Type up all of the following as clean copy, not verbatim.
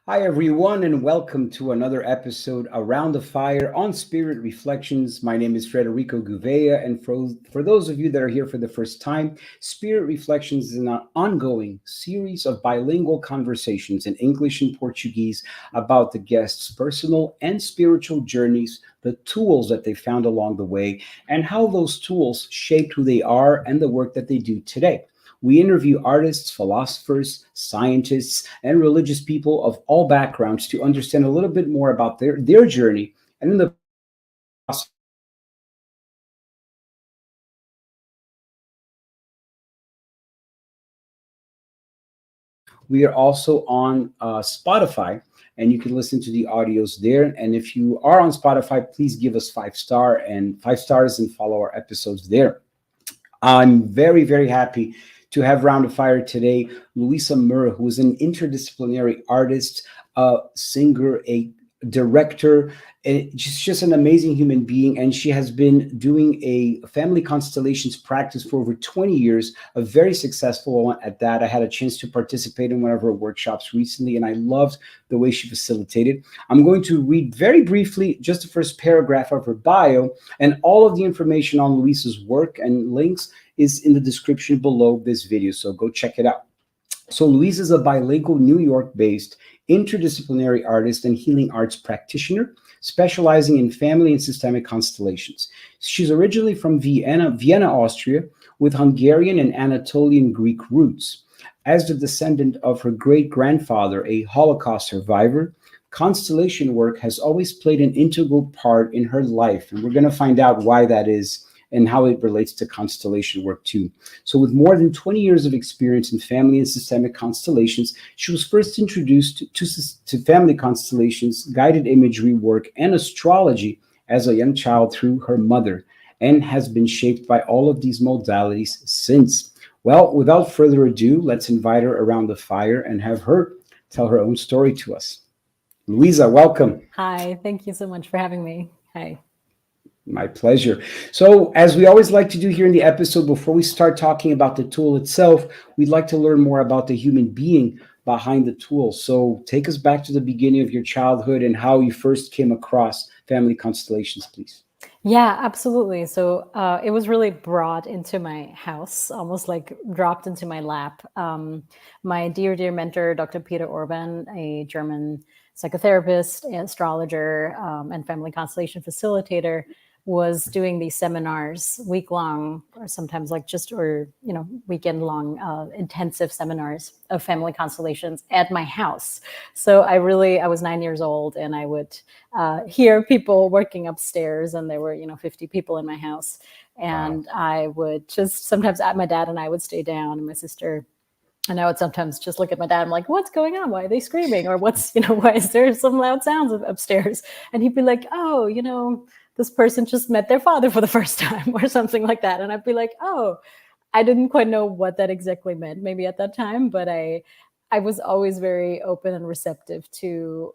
Hi, everyone, and welcome to another episode Around the Fire on Spirit Reflections. My name is Frederico Gouveia, and for those of you that are here for the first time, Spirit Reflections is an ongoing series of bilingual conversations in English and Portuguese about the guests' personal and spiritual journeys, the tools that they found along the way, and how those tools shaped who they are and the work that they do today. We interview artists, philosophers, scientists, and religious people of all backgrounds to understand a little bit more about their journey. And in the process, we are also on Spotify, and you can listen to the audios there. And if you are on Spotify, please give us 5 stars and follow our episodes there. I'm very, very happy to have Round of Fire today Luisa Muhr, who is an interdisciplinary artist, a singer, a director, and just an amazing human being. And she has been doing a family constellations practice for over 20 years, a very successful one at that. I had a chance to participate in one of her workshops recently, and I loved the way she facilitated. I'm going to read very briefly just the first paragraph of her bio, and all of the information on Luisa's work and links is in the description below this video, so go check it out. So Louise is a bilingual New York-based interdisciplinary artist and healing arts practitioner, specializing in family and systemic constellations. She's originally from Vienna, Austria, with Hungarian and Anatolian Greek roots. As the descendant of her great-grandfather, a Holocaust survivor, constellation work has always played an integral part in her life, and we're going to find out why that is and how it relates to constellation work too. So with more than 20 years of experience in family and systemic constellations, she was first introduced to family constellations, guided imagery work, and astrology as a young child through her mother, and has been shaped by all of these modalities since. Well, without further ado, let's invite her around the fire and have her tell her own story to us. Luisa, welcome. Hi, thank you so much for having me. Hi. My pleasure. So, as we always like to do here in the episode, before we start talking about the tool itself, we'd like to learn more about the human being behind the tool. So, take us back to the beginning of your childhood and how you first came across family constellations, please. Yeah, absolutely. So it was really brought into my house, almost like dropped into my lap. My dear mentor, Dr. Peter Orban, a German psychotherapist, astrologer, and family constellation facilitator, was doing these seminars, week long, or sometimes weekend long, intensive seminars of family constellations at my house. So I was 9 years old, and I would hear people working upstairs, and there were 50 people in my house, and wow. I would just sometimes my dad and I would stay down, and my sister. And I would sometimes just look at my dad. I'm like, what's going on? Why are they screaming? Or why is there some loud sounds upstairs? And he'd be like, oh, this person just met their father for the first time or something like that. And I'd be like, oh, I didn't quite know what that exactly meant maybe at that time, but I was always very open and receptive to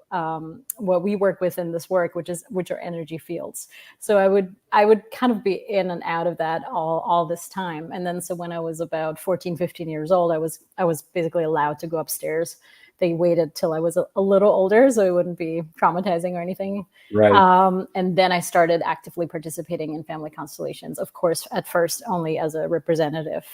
what we work with in this work, which are energy fields. So I would kind of be in and out of that all this time. And then so when I was about 14, 15 years old, I was basically allowed to go upstairs. They waited till I was a little older, so it wouldn't be traumatizing or anything. Right. And then I started actively participating in family constellations, of course, at first only as a representative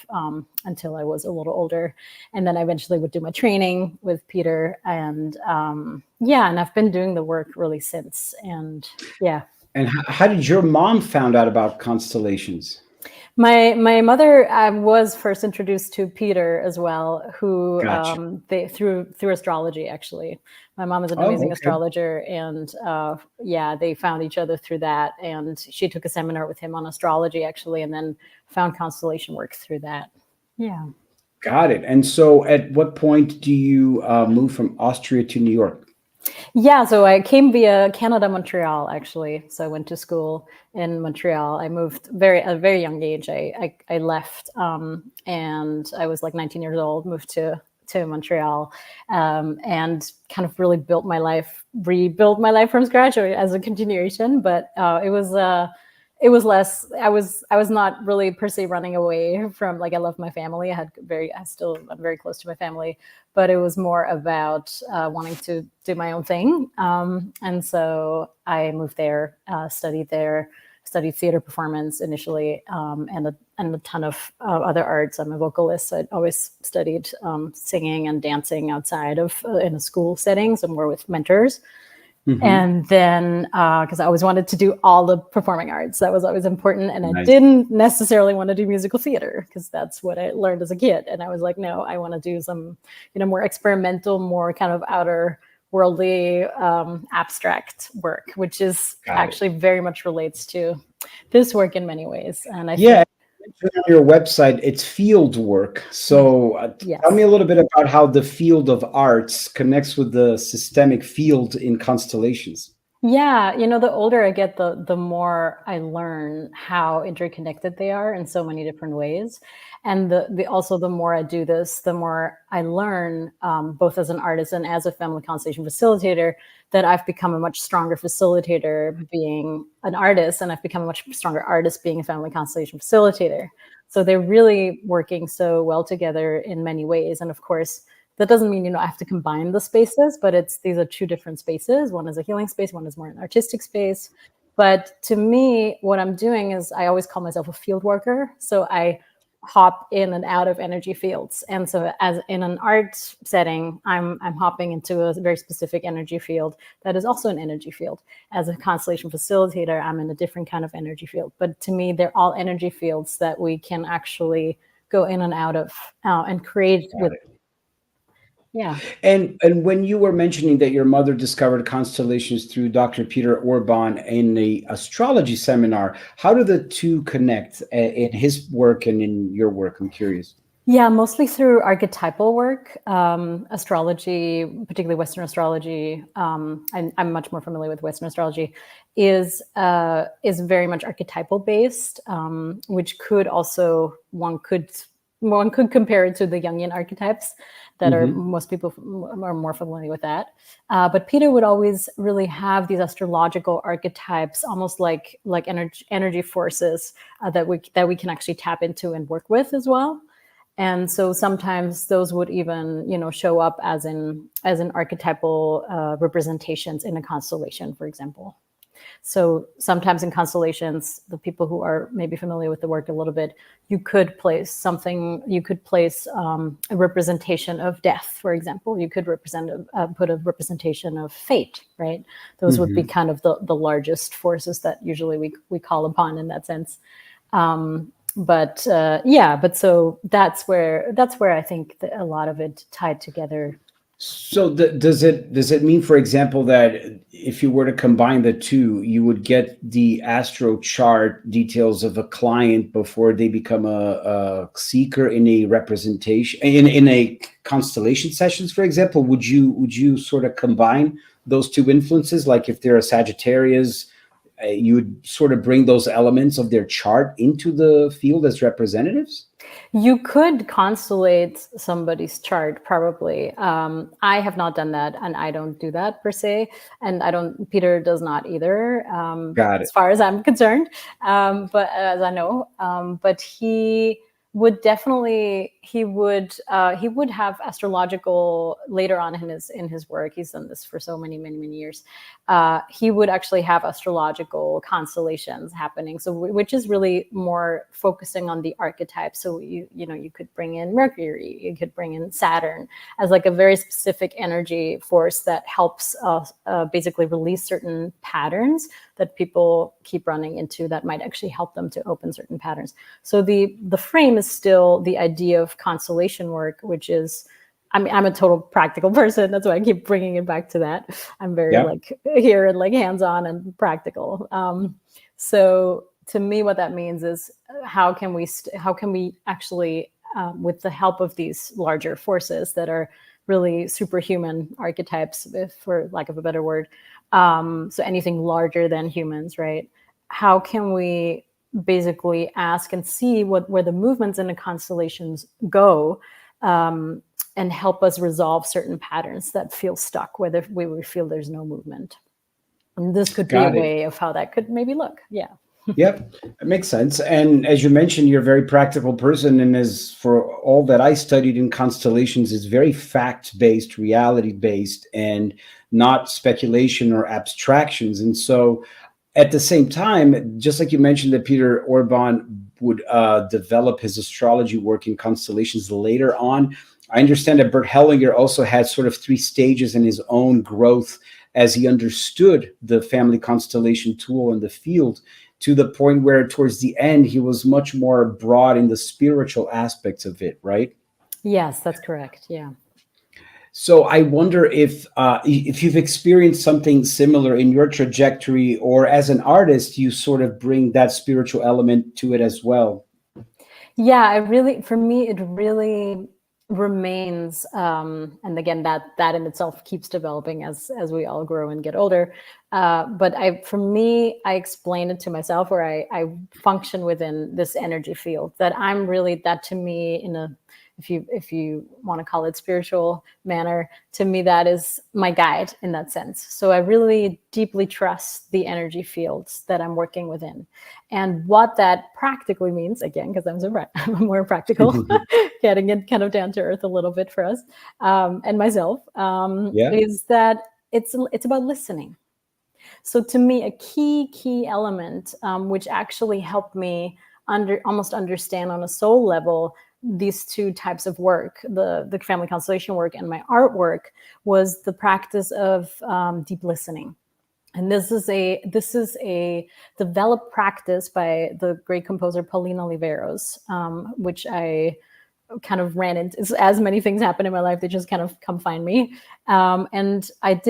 until I was a little older. And then I eventually would do my training with Peter. And and I've been doing the work really since. And yeah. And how did your mom found out about constellations? My mother was first introduced to Peter as well, who Gotcha. through astrology, actually. My mom is an amazing astrologer, and they found each other through that. And she took a seminar with him on astrology, actually, and then found constellation work through that. Yeah. Got it. And so at what point do you move from Austria to New York? Yeah, so I came via Canada, Montreal, actually. So I went to school in Montreal. I moved at a very young age. I left, and I was like 19 years old, moved to Montreal, and kind of really rebuilt my life from scratch as a continuation. But it was it was less, I was not really per se running away from, like, I love my family. I'm very close to my family, but it was more about wanting to do my own thing. And so I moved there, studied there, studied theater performance initially, and a ton of other arts. I'm a vocalist, so I'd always studied singing and dancing outside of in a school setting, somewhere with mentors. Mhm. And then, because I always wanted to do all the performing arts, that was always important. And I Nice. didn't necessarily want to do musical theater because that's what I learned as a kid. And I was like, no, I want to do some, more experimental, more kind of outer worldly, abstract work, which is Got it. actually very much relates to this work in many ways. And I Yeah, think, on your website, it's field work. So yes. tell me a little bit about how the field of arts connects with the systemic field in constellations. Yeah, the older I get, the more I learn how interconnected they are in so many different ways. And also the more I do this, the more I learn, both as an artist and as a family constellation facilitator, that I've become a much stronger facilitator being an artist, and I've become a much stronger artist being a family constellation facilitator. So they're really working so well together in many ways. And of course, that doesn't mean, I have to combine the spaces, but these are two different spaces. One is a healing space, one is more an artistic space. But to me, what I'm doing is, I always call myself a field worker. So I hop in and out of energy fields. And so as in an art setting, I'm hopping into a very specific energy field that is also an energy field. As a constellation facilitator, I'm in a different kind of energy field. But to me, they're all energy fields that we can actually go in and out of, and create with. Yeah. And when you were mentioning that your mother discovered constellations through Dr. Peter Orban in the astrology seminar, how do the two connect in his work and in your work? I'm curious. Yeah, mostly through archetypal work, astrology, particularly Western astrology. I'm much more familiar with Western astrology. Is very much archetypal based, which could also one could compare it to the Jungian archetypes that are, most people are more familiar with that. But Peter would always really have these astrological archetypes, almost like energy forces that we can actually tap into and work with as well. And so sometimes those would even, show up as an archetypal representations in a constellation, for example. So sometimes in constellations, the people who are maybe familiar with the work a little bit, you could place a representation of death, for example. You could put a representation of fate, right? Those would be kind of the largest forces that usually we call upon in that sense. But so that's where I think that a lot of it tied together. So does it mean, for example, that if you were to combine the two, you would get the astro chart details of a client before they become a seeker in a representation in a constellation sessions, for example? Would you sort of combine those two influences? Like if they're a Sagittarius, you would sort of bring those elements of their chart into the field as representatives? You could constellate somebody's chart, probably. I have not done that, and I don't do that per se. And Peter does not either, Got it. as far as I'm concerned. But as I know, but he would definitely, he would have astrological later on in his work. He's done this for so many years. He would actually have astrological constellations happening. So which is really more focusing on the archetypes. So you could bring in Mercury, you could bring in Saturn as like a very specific energy force that helps basically release certain patterns that people keep running into that might actually help them to open certain patterns. So the frame is still the idea of constellation work, which is, I'm a total practical person. That's why I keep bringing it back to that. I'm very like here and like hands-on and practical. So to me, what that means is how can we actually, with the help of these larger forces that are really superhuman archetypes, for lack of a better word, so anything larger than humans, right? How can we basically ask and see where the movements in the constellations go, and help us resolve certain patterns that feel stuck, where we feel there's no movement. And this could be a way of how that could maybe look. Yeah. Yep, it makes sense. And as you mentioned, you're a very practical person. And as for all that I studied in constellations, is very fact-based, reality-based, and not speculation or abstractions. And so at the same time, just like you mentioned that Peter Orban would develop his astrology work in constellations later on, I understand that Bert Hellinger also had sort of three stages in his own growth as he understood the family constellation tool and the field, to the point where towards the end he was much more broad in the spiritual aspects of it, right? Yes, that's correct. Yeah. So I wonder if you've experienced something similar in your trajectory, or as an artist, you sort of bring that spiritual element to it as well. Yeah, for me, it really remains, and again, that in itself keeps developing as we all grow and get older. But for me, I explain it to myself, or I function within this energy field that I'm really, that to me, in a, if you want to call it spiritual manner, to me that is my guide in that sense. So I really deeply trust the energy fields that I'm working within, and what that practically means, again, because I'm more practical, getting it kind of down to earth a little bit for us, and myself, Yeah. is that it's about listening. So to me, a key element, which actually helped me almost understand on a soul level these two types of work, the family constellation work and my artwork, was the practice of deep listening. And this is a developed practice by the great composer Paulina Oliveros, which I kind of ran into. As many things happen in my life, they just kind of come find me. And I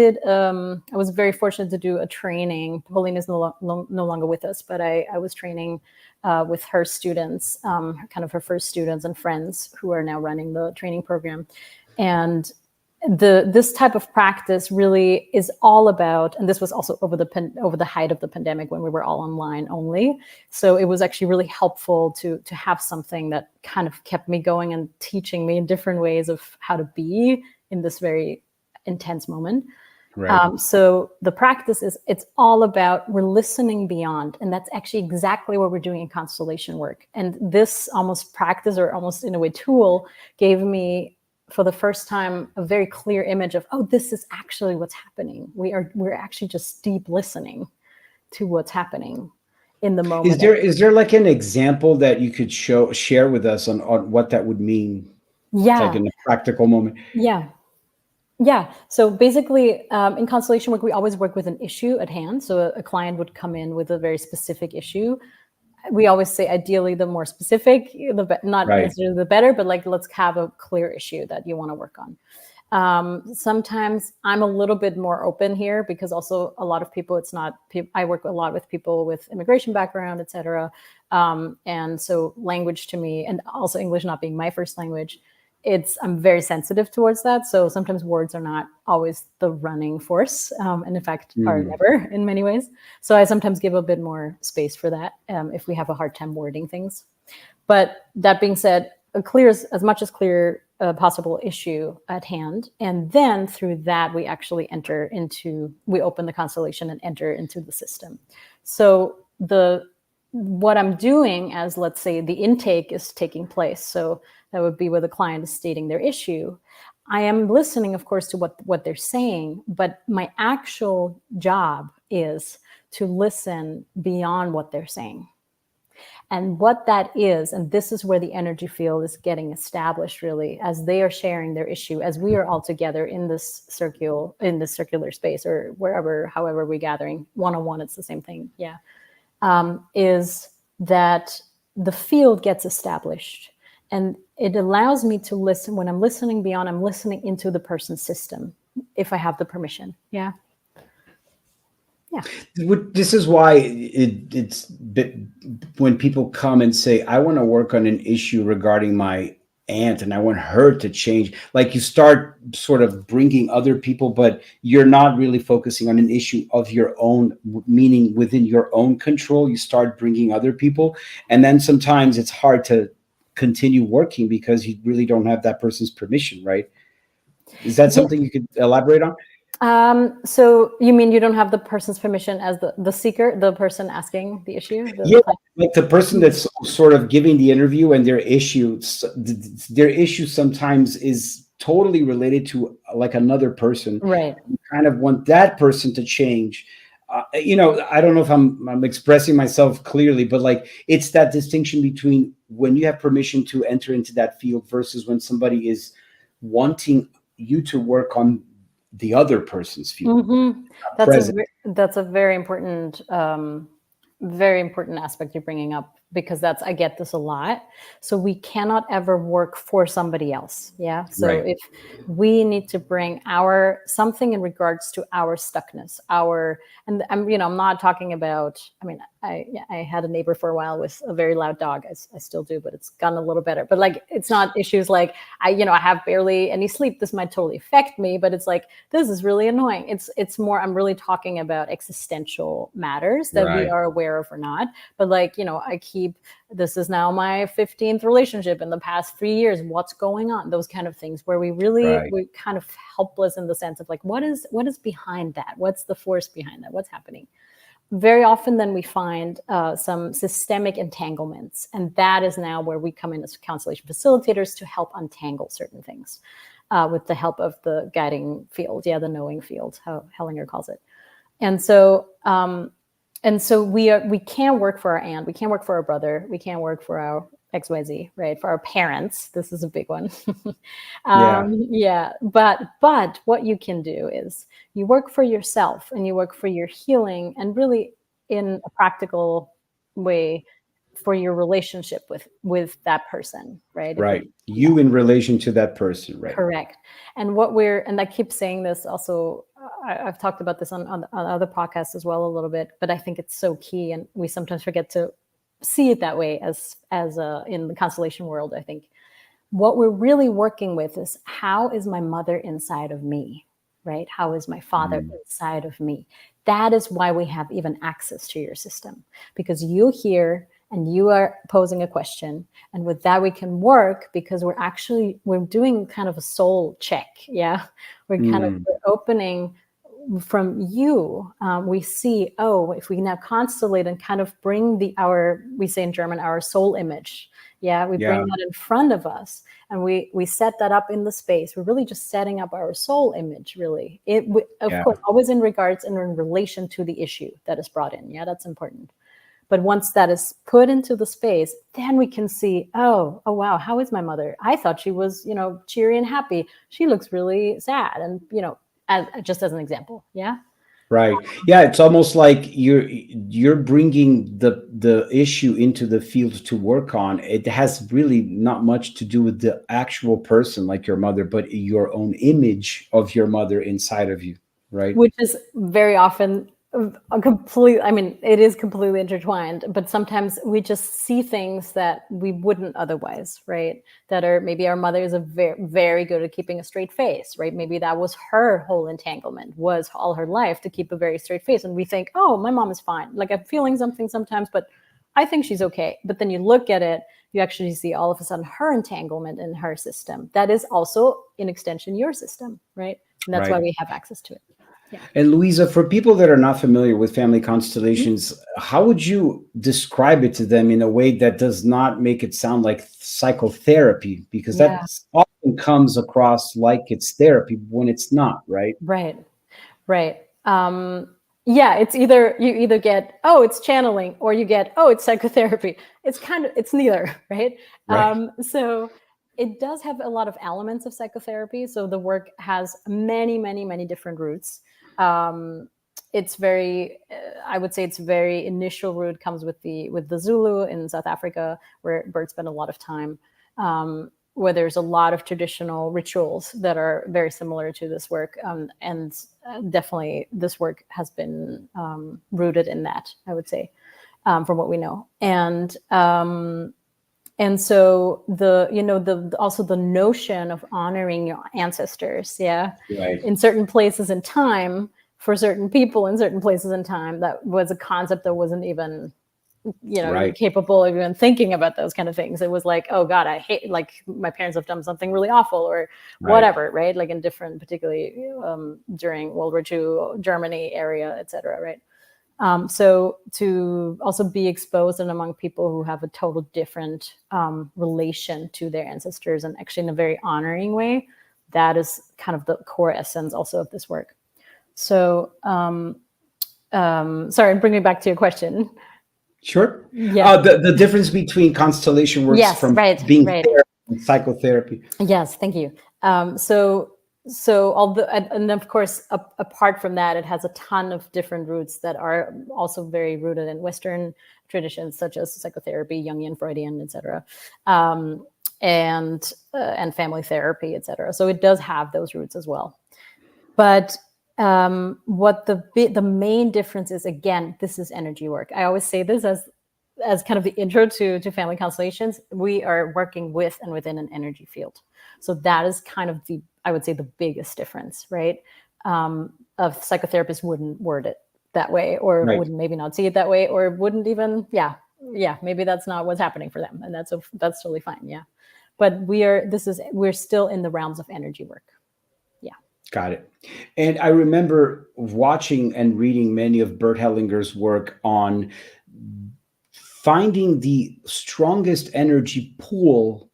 was very fortunate to do a training. Pauline is no longer with us, but I was training with her students, kind of her first students and friends who are now running the training program. And this type of practice really is all about, and this was also over the height of the pandemic when we were all online only. So it was actually really helpful to have something that kind of kept me going and teaching me in different ways of how to be in this very intense moment. Right. So the practice it's all about, we're listening beyond. And that's actually exactly what we're doing in constellation work. And this almost practice, or almost in a way tool, gave me, for the first time, a very clear image of, oh, this is actually what's happening. We're actually just deep listening to what's happening in the moment. Is there like an example that you could share with us on what that would mean, like Yeah. in a practical moment? Yeah. Yeah. So basically, in constellation work, we always work with an issue at hand. So a client would come in with a very specific issue. We always say, ideally, the more specific, not Right. necessarily the better, but like, let's have a clear issue that you want to work on. Sometimes I'm a little bit more open here, because also a lot of people, I work a lot with people with immigration background, et cetera. And so language to me, and also English not being my first language, I'm very sensitive towards that. So sometimes words are not always the running force, and in fact are never in many ways. So I sometimes give a bit more space for that, if we have a hard time wording things. But that being said, as much as clear a possible issue at hand. And then through that, we actually we open the constellation and enter into the system. So what I'm doing, as let's say the intake is taking place, so that would be where the client is stating their issue, I am listening, of course, to what they're saying, but my actual job is to listen beyond what they're saying. And what that is, and this is where the energy field is getting established, really, as they are sharing their issue, as we are all together in this circular space, or wherever, however we're gathering, one-on-one, it's the same thing, yeah, is that the field gets established. And it allows me to listen. When I'm listening beyond, I'm listening into the person's system, if I have the permission. Yeah. Yeah. This is why when people come and say, I want to work on an issue regarding my aunt and I want her to change, like you start sort of bringing other people, but you're not really focusing on an issue of your own, meaning within your own control. You start bringing other people. And then sometimes it's hard to continue working because you really don't have that person's permission, right? Is that Yeah. something you could elaborate on? So you mean you don't have the person's permission as the seeker, the person asking the issue? Yeah, like the person that's sort of giving the interview, and their issue sometimes is totally related to like another person. Right. You kind of want that person to change. I don't know if I'm expressing myself clearly, but like it's that distinction between when you have permission to enter into that field versus when somebody is wanting you to work on the other person's field. Mm-hmm. That's a very important aspect you're bringing up, because I get this a lot. So we cannot ever work for somebody else. Yeah. So Right. if we need to bring something in regards to our stuckness, and I'm not talking about, I had a neighbor for a while with a very loud dog. I still do, but it's gotten a little better. But like, it's not issues like I have barely any sleep. This might totally affect me, but it's like, this is really annoying. It's more, I'm really talking about existential matters that we are aware of or not. But like, this is now my 15th relationship in the past 3 years. What's going on? Those kind of things where we're kind of helpless in the sense of like, what is behind that? What's the force behind that? What's happening? Very often then we find some systemic entanglements. And that is now where we come in as constellation facilitators to help untangle certain things with the help of the guiding field. Yeah, the knowing field, how Hellinger calls it. And so we can't work for our aunt, we can't work for our brother, we can't work for our XYZ, right? For our parents, this is a big one. But what you can do is you work for yourself and you work for your healing, and really in a practical way for your relationship with that person, right? Right. You in relation to that person, right? Correct. And I keep saying this also, I've talked about this on other podcasts as well a little bit, but I think it's so key, and we sometimes forget to see it that way as in the constellation world. I think what we're really working with is, how is my mother inside of me, right? How is my father inside of me? That is why we have even access to your system, because you hear and you are posing a question, and with that we can work, because we're doing kind of a soul check. Yeah, we're opening from you. We see, if we now constellate and kind of bring we say in German, our soul image. Yeah, we bring that in front of us, and we set that up in the space. We're really just setting up our soul image, really. Of course, always in regards and in relation to the issue that is brought in. Yeah, that's important. But once that is put into the space, then we can see, oh wow, how is my mother? I thought she was, cheery and happy. She looks really sad, and just as an example. Yeah. Right. Yeah. It's almost like you're bringing the issue into the field to work on. It has really not much to do with the actual person, like your mother, but your own image of your mother inside of you. Right. Which is very often it is completely intertwined, but sometimes we just see things that we wouldn't otherwise, right? That are, maybe our mother is very, very good at keeping a straight face, right? Maybe that was her whole entanglement, was all her life to keep a very straight face. And we think, oh, my mom is fine. Like, I'm feeling something sometimes, but I think she's okay. But then you look at it, you actually see all of a sudden her entanglement in her system. That is also, in extension, your system, right? And that's why we have access to it. Yeah. And Luisa, for people that are not familiar with family constellations, how would you describe it to them in a way that does not make it sound like psychotherapy? Because that often comes across like it's therapy when it's not, right? Right. It's you get, oh, it's channeling, or you get, oh, it's psychotherapy. It's neither, right? So it does have a lot of elements of psychotherapy. So the work has many, many, many different roots. It's very, I would say its very initial root comes with the Zulu in South Africa, where Bert spent a lot of time, where there's a lot of traditional rituals that are very similar to this work. And definitely this work has been rooted in that, I would say, from what we know. And so also the notion of honoring your ancestors, in certain places in time, for certain people in certain places in time, that was a concept that wasn't even Right. capable of even thinking about those kind of things. It was like, oh God, I hate, like my parents have done something really awful or whatever, right? Like in different, particularly during World War II, Germany area, et cetera, right? So to also be exposed and among people who have a total different relation to their ancestors, and actually in a very honoring way, that is kind of the core essence also of this work. So sorry, bring me back to your question. Sure. Yeah. The difference between constellation works Yes, from right, being right. therapy and psychotherapy. Yes, thank you. So although, and of course, apart from that, it has a ton of different roots that are also very rooted in Western traditions, such as psychotherapy, Jungian, Freudian, etc., and family therapy, etc. So it does have those roots as well. But what the main difference is, again, this is energy work. I always say this as kind of the intro to family constellations. We are working with and within an energy field. So that is kind of I would say the biggest difference, right? A psychotherapist wouldn't word it that way, or wouldn't maybe not see it that way, or wouldn't even, maybe that's not what's happening for them. And that's totally fine. Yeah. But we're still in the realms of energy work. Yeah. Got it. And I remember watching and reading many of Bert Hellinger's work on finding the strongest energy pull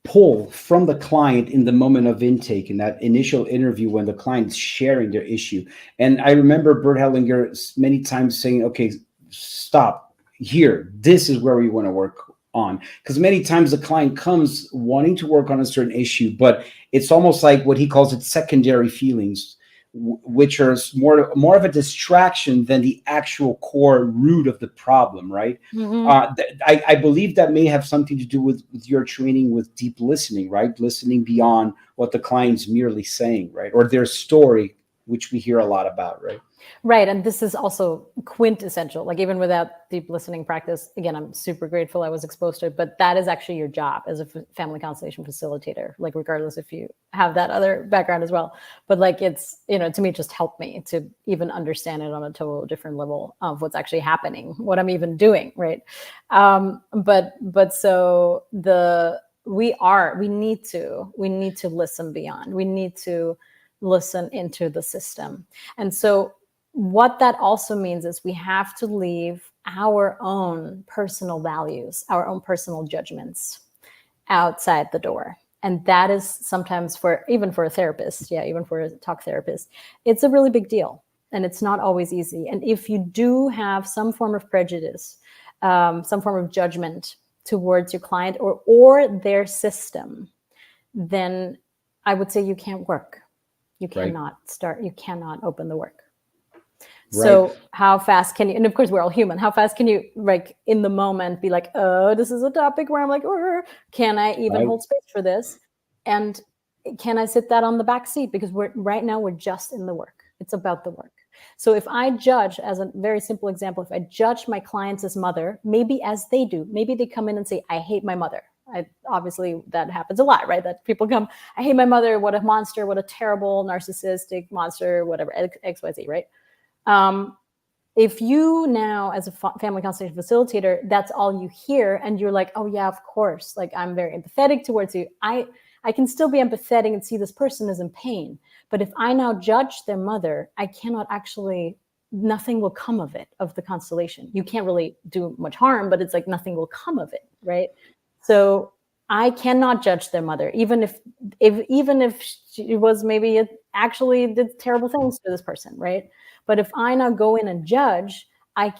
from the client in the moment of intake, in that initial interview when the client's sharing their issue. And I remember Bert Hellinger many times saying, okay, stop here. This is where we want to work on. Because many times the client comes wanting to work on a certain issue, but it's almost like what he calls it secondary feelings, which are more of a distraction than the actual core root of the problem, right? Mm-hmm. I believe that may have something to do with your training with deep listening, right? Listening beyond what the client's merely saying, right? Or their story, which we hear a lot about, right? Right. And this is also quintessential. Like even without deep listening practice, again, I'm super grateful I was exposed to it, but that is actually your job as a family constellation facilitator, like regardless if you have that other background as well. But like it's, to me, it just helped me to even understand it on a total different level of what's actually happening, what I'm even doing. Right. But so we need to listen beyond. We need to listen into the system. And so what that also means is we have to leave our own personal values, our own personal judgments outside the door. And that is sometimes even for a therapist, even for a talk therapist, it's a really big deal. And it's not always easy. And if you do have some form of prejudice, some form of judgment towards your client or their system, then I would say you can't work. You cannot start, you cannot open the work. So how fast can you, and of course we're all human, how fast can you, like in the moment, be like, oh, this is a topic where I'm like, can I even hold space for this? And can I sit that on the back seat? Because right now we're just in the work. It's about the work. So if I judge, as a very simple example, if I judge my clients as mother, maybe as they do, maybe they come in and say, I hate my mother. Obviously that happens a lot, right? That people come, I hate my mother. What a monster, what a terrible narcissistic monster, whatever, XYZ, right? If you now, as a family constellation facilitator, that's all you hear, and you're like, oh yeah, of course, like I'm very empathetic towards you. I can still be empathetic and see this person is in pain. But if I now judge their mother, I cannot actually, nothing will come of it, of the constellation. You can't really do much harm, but it's like nothing will come of it, right? So I cannot judge their mother, even if she was maybe actually did terrible things to this person, right? But if I now go in and judge, I'm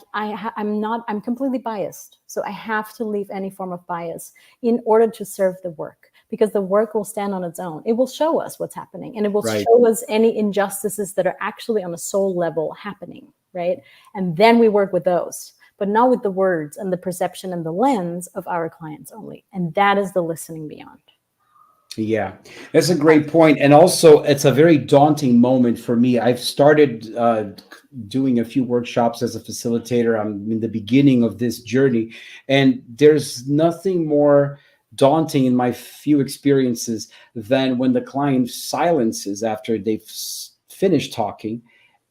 completely biased. So I have to leave any form of bias in order to serve the work, because the work will stand on its own. It will show us what's happening, and it will show us any injustices that are actually on a soul level happening, right? And then we work with those, but not with the words and the perception and the lens of our clients only. And that is the listening beyond. Yeah, that's a great point. And also, it's a very daunting moment for me. I've started doing a few workshops as a facilitator. I'm in the beginning of this journey, and there's nothing more daunting in my few experiences than when the client silences after they've finished talking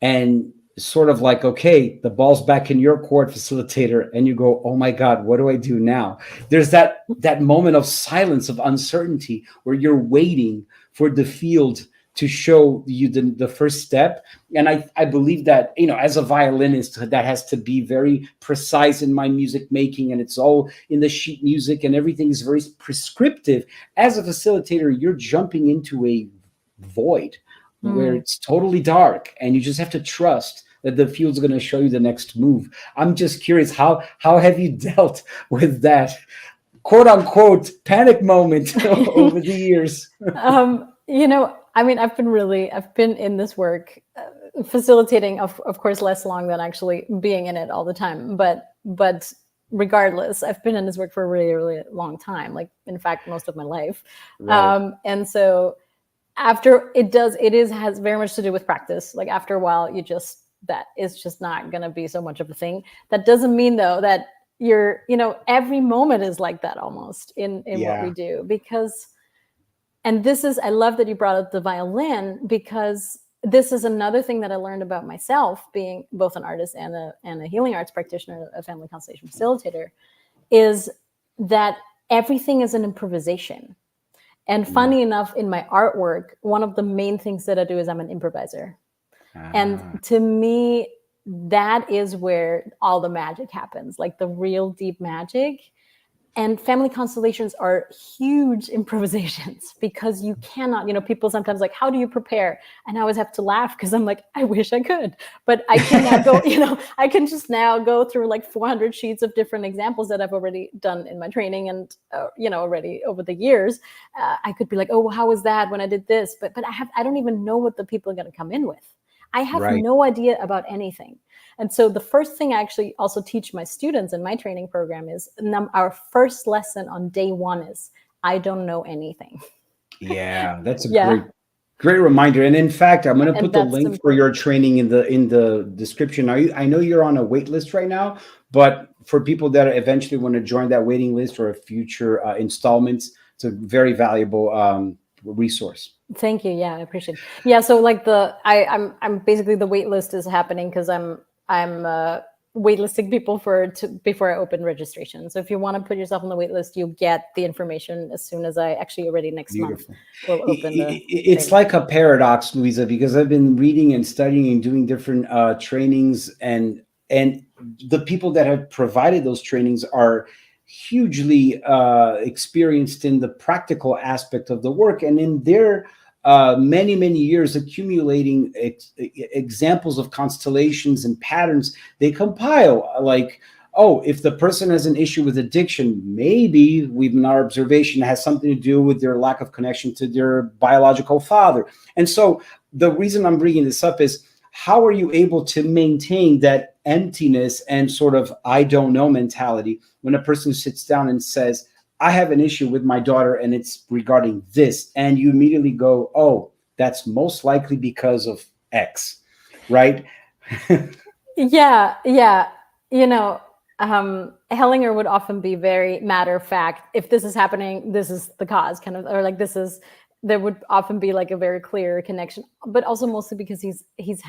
and sort of like, okay, the ball's back in your court, facilitator, and you go, oh my God, what do I do now? There's that moment of silence, of uncertainty, where you're waiting for the field to show you the first step. And I believe that, as a violinist, that has to be very precise in my music making, and it's all in the sheet music, and everything is very prescriptive. As a facilitator, you're jumping into a void where it's totally dark, and you just have to trust that the field's going to show you the next move. I'm just curious, how have you dealt with that quote unquote panic moment over the years? I mean, I've been in this work, facilitating, of course, less long than actually being in it all the time. But regardless, I've been in this work for a really, really long time. Like, in fact, most of my life. Right. And so after has very much to do with practice. Like, after a while, that is just not going to be so much of a thing. That doesn't mean, though, that every moment is like that almost in what we do, because. And I love that you brought up the violin, because this is another thing that I learned about myself, being both an artist and a healing arts practitioner, a family constellation facilitator, is that everything is an improvisation. And funny enough, in my artwork, one of the main things that I do is I'm an improviser. And to me, that is where all the magic happens, like the real deep magic. And family constellations are huge improvisations, because you cannot, people sometimes like, how do you prepare? And I always have to laugh, because I'm like, I wish I could, but I cannot go, I can just now go through like 400 sheets of different examples that I've already done in my training. And, already over the years, I could be like, oh, well, how was that when I did this? But I don't even know what the people are going to come in with. I have no idea about anything. And so the first thing I actually also teach my students in my training program is our first lesson on day one is, I don't know anything. Yeah, that's a great reminder. And in fact, I'm going to put the link for your training in the description. I know you're on a wait list right now, but for people that eventually want to join that waiting list or future installments, it's a very valuable resource. Thank you. Yeah, I appreciate it. Yeah, so like I'm basically, the wait list is happening because I'm waitlisting people before I open registration. So if you want to put yourself on the wait list, you get the information as soon as I actually already next month will open it's thing. Like a paradox, Luisa, because I've been reading and studying and doing different trainings, and the people that have provided those trainings are hugely experienced in the practical aspect of the work, and in their many years accumulating examples of constellations and patterns, they compile like, oh, if the person has an issue with addiction, maybe in our observation has something to do with their lack of connection to their biological father. And so the reason I'm bringing this up is, how are you able to maintain that emptiness and sort of I don't know mentality when a person sits down and says, I have an issue with my daughter and it's regarding this, and you immediately go, oh, that's most likely because of X, right? Yeah. Hellinger would often be very matter of fact. If this is happening, this is the cause, kind of, or like there would often be like a very clear connection, but also mostly because he's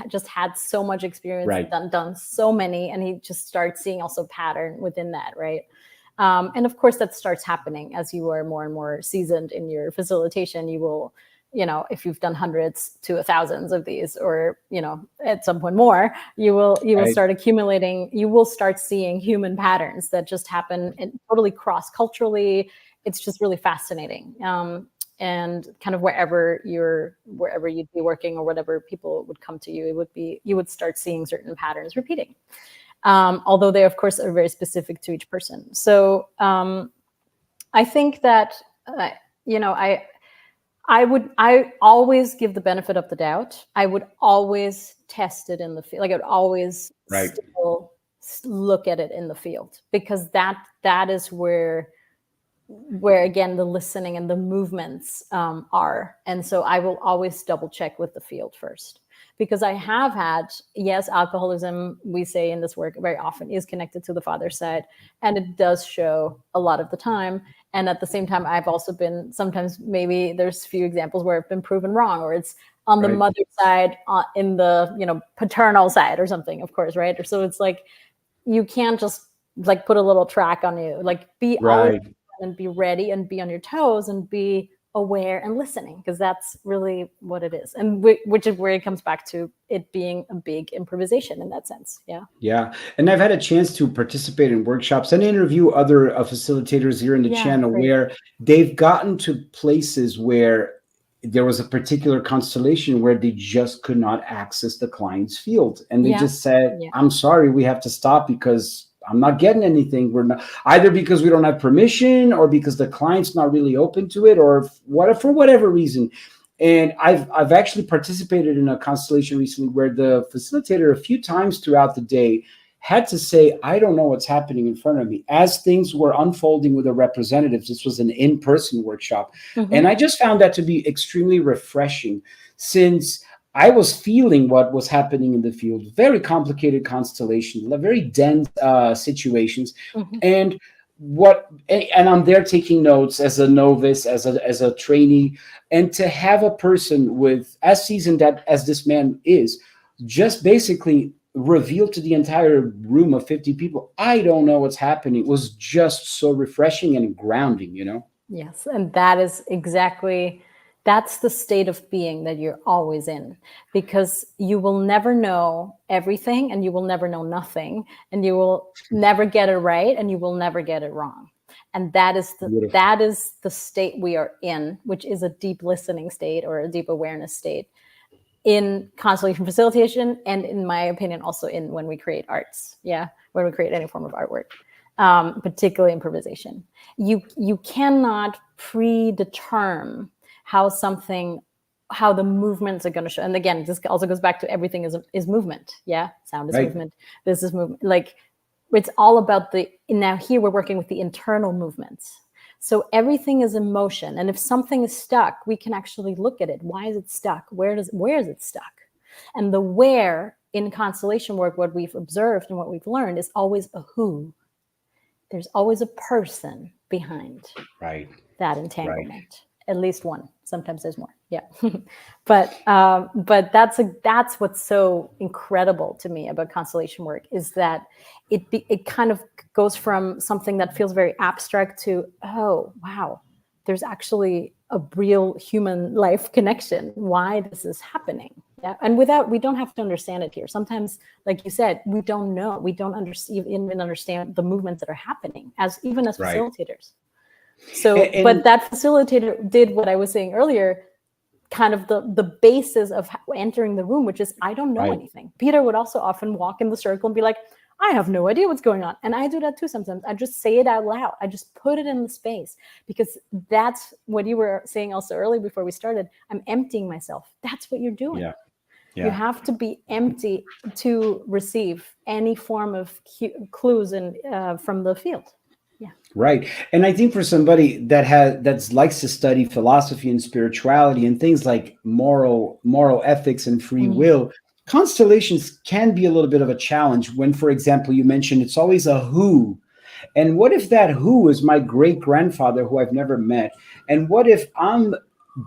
just had so much experience, right, done so many, and he just starts seeing also pattern within that, right? And of course, that starts happening as you are more and more seasoned in your facilitation. You will, if you've done hundreds to thousands of these, or, at some point more, you will start accumulating, you will start seeing human patterns that just happen and totally cross-culturally. It's just really fascinating. And kind of wherever you'd be working, or whatever people would come to you, you would start seeing certain patterns repeating. Although they, of course, are very specific to each person. So I think that, I always give the benefit of the doubt. I would always test it in the field. Like, I would always still look at it in the field, because that is where again, the listening and the movements are. And so I will always double check with the field first. Because I have had, yes, alcoholism, we say in this work very often, is connected to the father's side. And it does show a lot of the time. And at the same time, I've also been, sometimes maybe there's a few examples where I've been proven wrong, or it's on the mother's side, in the, paternal side or something, of course, right? Or so it's like, you can't just like put a little track on you, like be always and be ready and be on your toes and be aware and listening, because that's really what it is. And which is where it comes back to it being a big improvisation in that sense. Yeah. And I've had a chance to participate in workshops and interview other facilitators here in the channel, where they've gotten to places where there was a particular constellation where they just could not access the client's field. And they just said, I'm sorry, we have to stop because I'm not getting anything. We're not, either because we don't have permission, or because the client's not really open to it, or for whatever reason. And I've actually participated in a constellation recently where the facilitator a few times throughout the day had to say, I don't know what's happening in front of me, as things were unfolding with the representatives. This was an in-person workshop. And I just found that to be extremely refreshing, since I was feeling what was happening in the field. Very complicated constellations, very dense situations. And I'm there taking notes as a novice, as a trainee, and to have a person with as seasoned as this man is, just basically reveal to the entire room of 50 people, I don't know what's happening, it was just so refreshing and grounding, Yes. And that is exactly, that's the state of being that you're always in, because you will never know everything, and you will never know nothing, and you will never get it right, and you will never get it wrong. And that is the state we are in, which is a deep listening state, or a deep awareness state, in constellation facilitation, and in my opinion, also in when we create arts. When we create any form of artwork, particularly improvisation. You cannot predetermine how the movements are going to show. And again, this also goes back to everything is movement. Sound is movement. This is movement. Like, it's all about now here we're working with the internal movements. So everything is in motion. And if something is stuck, we can actually look at it. Why is it stuck? Where is it stuck? And the where in constellation work, what we've observed and what we've learned is always a who. There's always a person behind that entanglement. At least one. Sometimes there's more. But that's what's so incredible to me about constellation work, is that it kind of goes from something that feels very abstract to, oh wow, there's actually a real human life connection. Why this is happening? And we don't have to understand it here. Sometimes, like you said, we don't know. We don't even understand the movements that are happening as facilitators. So, but that facilitator did what I was saying earlier, kind of the basis of entering the room, which is, I don't know anything. Peter would also often walk in the circle and be like, I have no idea what's going on. And I do that too sometimes. I just say it out loud. I just put it in the space, because that's what you were saying also early before we started. I'm emptying myself. That's what you're doing. You have to be empty to receive any form of clues from the field. Right. And I think for somebody that likes to study philosophy and spirituality and things like moral ethics and free will, constellations can be a little bit of a challenge when, for example, you mentioned it's always a who. And what if that who is my great grandfather who I've never met? And what if I'm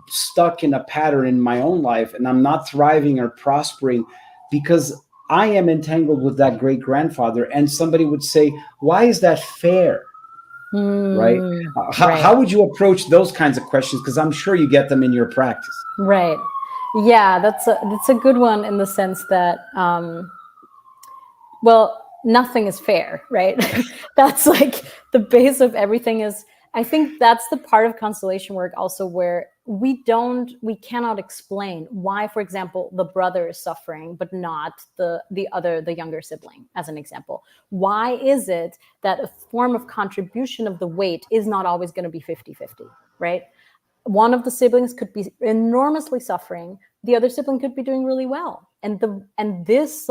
stuck in a pattern in my own life and I'm not thriving or prospering because I am entangled with that great grandfather? And somebody would say, why is that fair? Right? How would you approach those kinds of questions? Because I'm sure you get them in your practice. Right. Yeah, that's a good one, in the sense that, well, nothing is fair, right? That's like the base of everything is, I think that's the part of constellation work also where we cannot explain why, for example, the brother is suffering, but not the younger sibling, as an example. Why is it that a form of contribution of the weight is not always going to be 50-50, right? One of the siblings could be enormously suffering. The other sibling could be doing really well. And this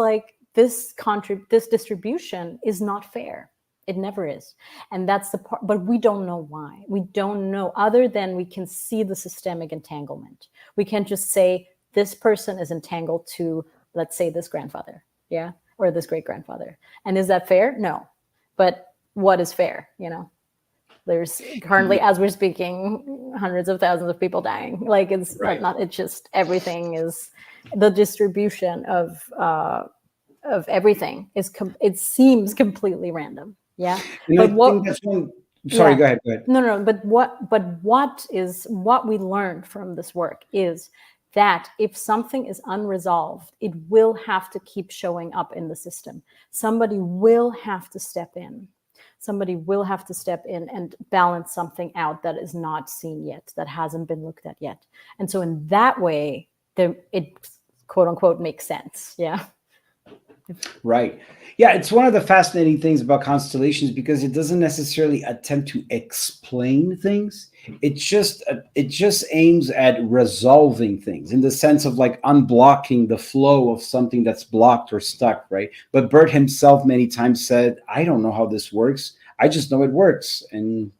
distribution is not fair. It never is. And that's the part, but we don't know why. We don't know, other than we can see the systemic entanglement. We can't just say this person is entangled to, let's say, this grandfather, or this great grandfather. And is that fair? No. But what is fair, There's currently, as we're speaking, hundreds of thousands of people dying. Like it's not. It's just everything is the distribution of everything is. It seems completely random. Yeah, I think that's one. Sorry, go ahead. Go ahead. No. But what we learned from this work is that if something is unresolved, it will have to keep showing up in the system. Somebody will have to step in. Somebody will have to step in and balance something out that is not seen yet, that hasn't been looked at yet. And so in that way, it quote unquote makes sense. Yeah. Right. Yeah, it's one of the fascinating things about constellations because it doesn't necessarily attempt to explain things. It just aims at resolving things in the sense of like unblocking the flow of something that's blocked or stuck, right? But Bert himself many times said, I don't know how this works. I just know it works, and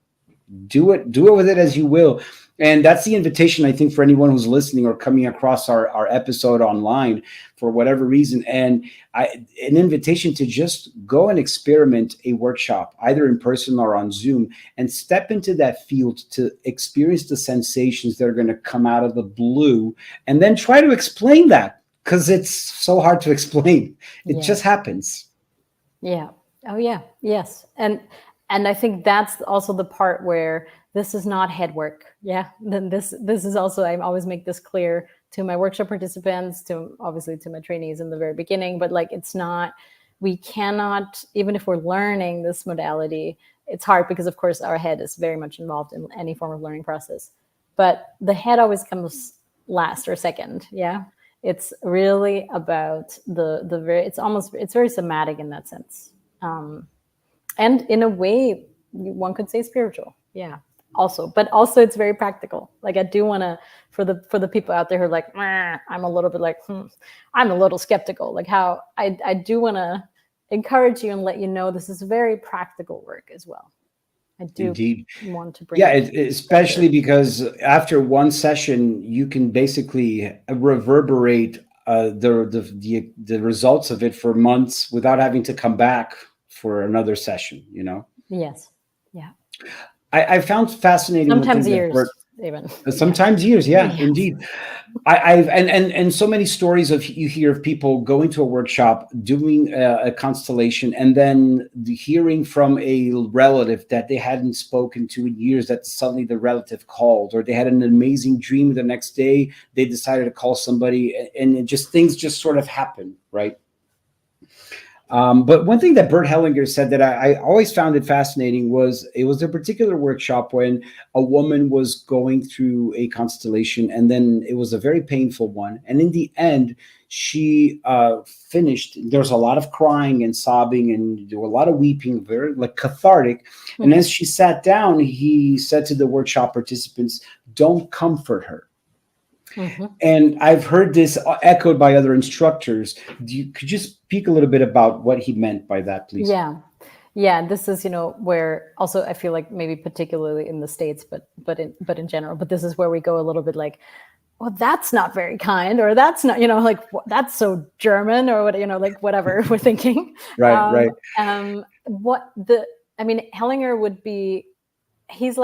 do it with it as you will. And that's the invitation, I think, for anyone who's listening or coming across our episode online for whatever reason. And an invitation to just go and experiment a workshop, either in person or on Zoom, and step into that field to experience the sensations that are going to come out of the blue, and then try to explain that, because it's so hard to explain. It just happens. Yeah. Oh, yeah. Yes. And I think that's also the part where this is not head work. Yeah. Then this is also, I always make this clear to my workshop participants, obviously to my trainees in the very beginning, but like, it's not, we cannot, even if we're learning this modality, it's hard because of course our head is very much involved in any form of learning process, but the head always comes last or second. Yeah. It's really about it's very somatic in that sense. And in a way, one could say spiritual. Yeah. But also it's very practical. Like I do want to, for the people out there who are like, I'm a little bit like, I'm a little skeptical. Like how I do want to encourage you and let you know this is very practical work as well. I do want to bring. Yeah, especially because after one session, you can basically reverberate the results of it for months without having to come back for another session. Yes. Yeah. I found fascinating. Sometimes years, even. Sometimes years, yeah, indeed. I've and so many stories you hear of people going to a workshop, doing a constellation, and then hearing from a relative that they hadn't spoken to in years, that suddenly the relative called, or they had an amazing dream the next day, they decided to call somebody, and things just sort of happen, right? But one thing that Bert Hellinger said that I always found it fascinating was it was a particular workshop when a woman was going through a constellation, and then it was a very painful one. And in the end, she finished. There's a lot of crying and sobbing, and there were a lot of weeping, very like cathartic. Mm-hmm. And as she sat down, he said to the workshop participants, "Don't comfort her." Mm-hmm. And I've heard this echoed by other instructors. Could you speak a little bit about what he meant by that, please? Yeah. This is, where also I feel like maybe particularly in the States, but in general, but this is where we go a little bit like, well, that's not very kind, or that's not, like that's so German, or what, like whatever we're thinking. Right. Hellinger would be. He's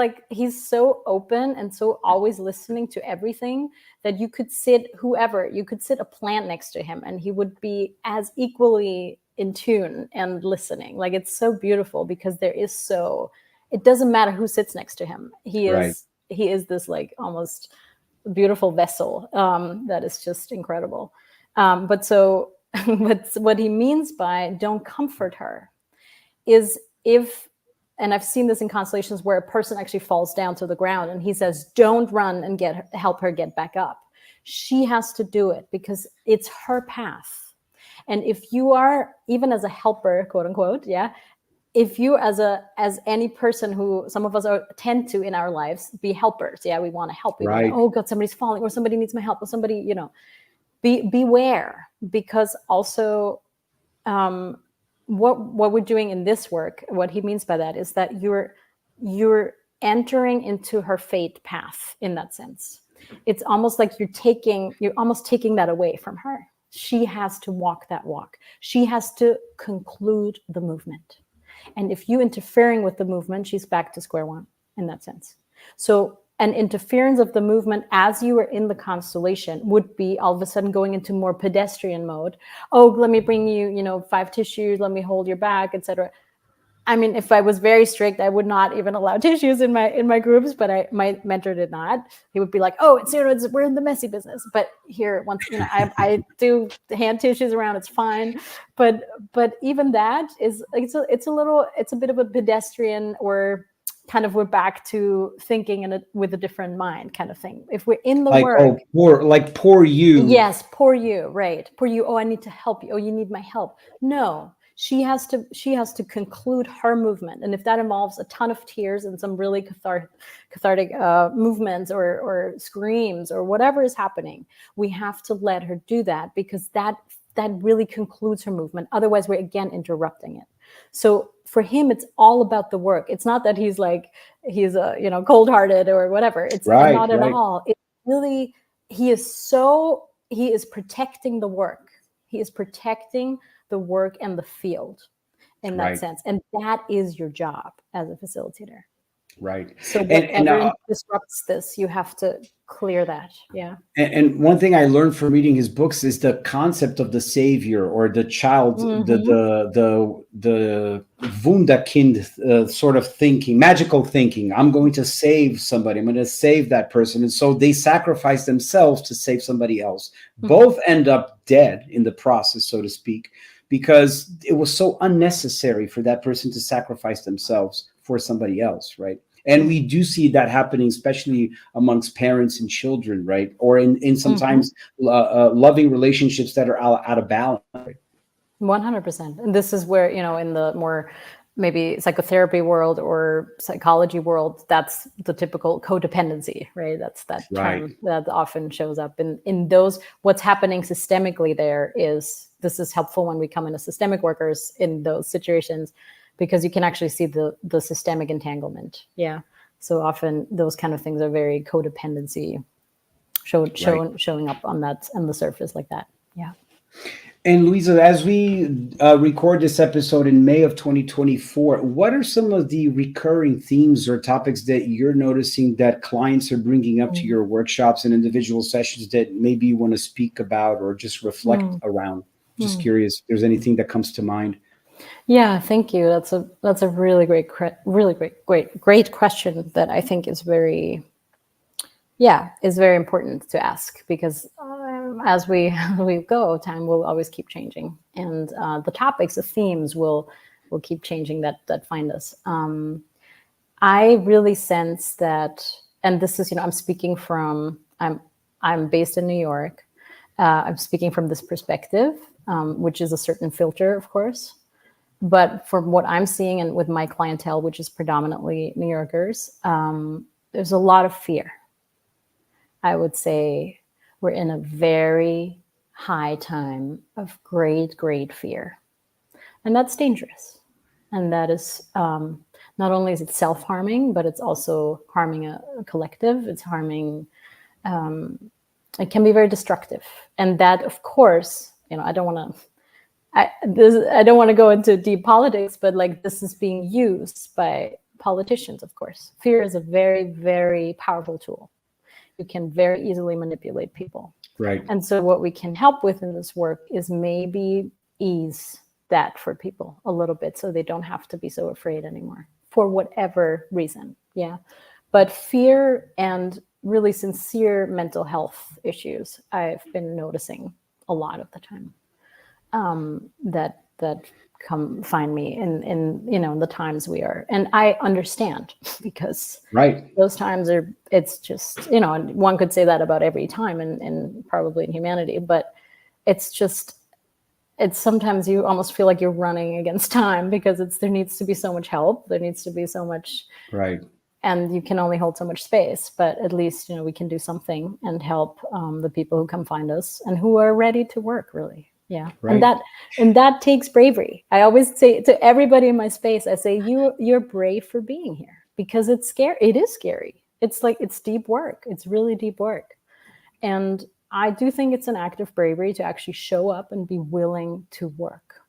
so open and so always listening to everything that you could sit a plant next to him and he would be as equally in tune and listening. Like it's so beautiful because it doesn't matter who sits next to him. He is this like almost beautiful vessel that is just incredible. But what he means by don't comfort her is and I've seen this in constellations where a person actually falls down to the ground and he says, don't run and help her get back up. She has to do it because it's her path. And if you are, even as a helper, quote unquote, if you as any person who some of us tend to in our lives be helpers, we want to help. We want to, oh God, somebody's falling, or somebody needs my help, or somebody, beware, because also, what we're doing in this work, what he means by that is that you're entering into her fate path in that sense. It's almost like you're almost taking that away from her. She has to walk that walk. She has to conclude the movement. And if you interfering with the movement, she's back to square one. in that sense. So an interference of the movement as you are in the constellation would be all of a sudden going into more pedestrian mode. Oh, let me bring you, 5 tissues, let me hold your back, etc. I mean, if I was very strict, I would not even allow tissues in my groups, but my mentor did not. He would be like, "Oh, we're in the messy business." But here, once I do hand tissues around, it's fine. But even that is it's a bit of a pedestrian, or kind of we're back to thinking with a different mind kind of thing. If we're in the work, poor you. Yes, poor you, right? Poor you. Oh, I need to help you. Oh, you need my help. No. She has to conclude her movement, and if that involves a ton of tears and some really cathartic movements or screams or whatever is happening, we have to let her do that, because that really concludes her movement. Otherwise, we're again interrupting it. So for him, it's all about the work. It's not that he's cold-hearted or whatever. It's not at all. It's really he is protecting the work. He is protecting the work and the field in that sense. And that is your job as a facilitator. Right. So whatever disrupts this, you have to clear that. Yeah. And one thing I learned from reading his books is the concept of the savior or the child, the Wunderkind sort of thinking, magical thinking. I'm going to save somebody. I'm going to save that person. And so they sacrifice themselves to save somebody else. Both end up dead in the process, so to speak, because it was so unnecessary for that person to sacrifice themselves for somebody else, right? And we do see that happening, especially amongst parents and children, right? Or in sometimes loving relationships that are out of balance. 100%. And this is where, in the more maybe psychotherapy world or psychology world, that's the typical codependency, right? That's that term that often shows up in those. What's happening systemically there is, this is helpful when we come into systemic workers in those situations, because you can actually see the systemic entanglement. Yeah. So often those kind of things are very codependency showing up on the surface like that. Yeah. And Luisa, as we record this episode in May of 2024, what are some of the recurring themes or topics that you're noticing that clients are bringing up to your workshops and individual sessions that maybe you want to speak about or just reflect around? Just curious if there's anything that comes to mind. Yeah, thank you. That's a really great question that I think is very important to ask, because as we go, time will always keep changing, and the topics, the themes will keep changing that find us. I really sense that, and this is, I'm speaking from, I'm based in New York. I'm speaking from this perspective, which is a certain filter, of course. But from what I'm seeing and with my clientele, which is predominantly New Yorkers, there's a lot of fear. I would say we're in a very high time of great, great fear. And that's dangerous. And that is, not only is it self-harming, but it's also harming a collective. It's harming, it can be very destructive. And that, of course, I don't want to go into deep politics, but this is being used by politicians, of course. Fear is a very, very powerful tool. You can very easily manipulate people. Right. And so what we can help with in this work is maybe ease that for people a little bit, so they don't have to be so afraid anymore for whatever reason. Yeah. But fear and really sincere mental health issues, I've been noticing a lot of the time. That come find me in the times we are, and I understand, because those times it's just, and one could say that about every time and probably in humanity, but it's sometimes you almost feel like you're running against time, because there needs to be so much help, there needs to be so much, and you can only hold so much space, but at least we can do something and help the people who come find us and who are ready to work, really. Yeah. Right. And that takes bravery. I always say to everybody in my space, I say, you're brave for being here, because it's scary. It is scary. It's deep work. It's really deep work. And I do think it's an act of bravery to actually show up and be willing to work.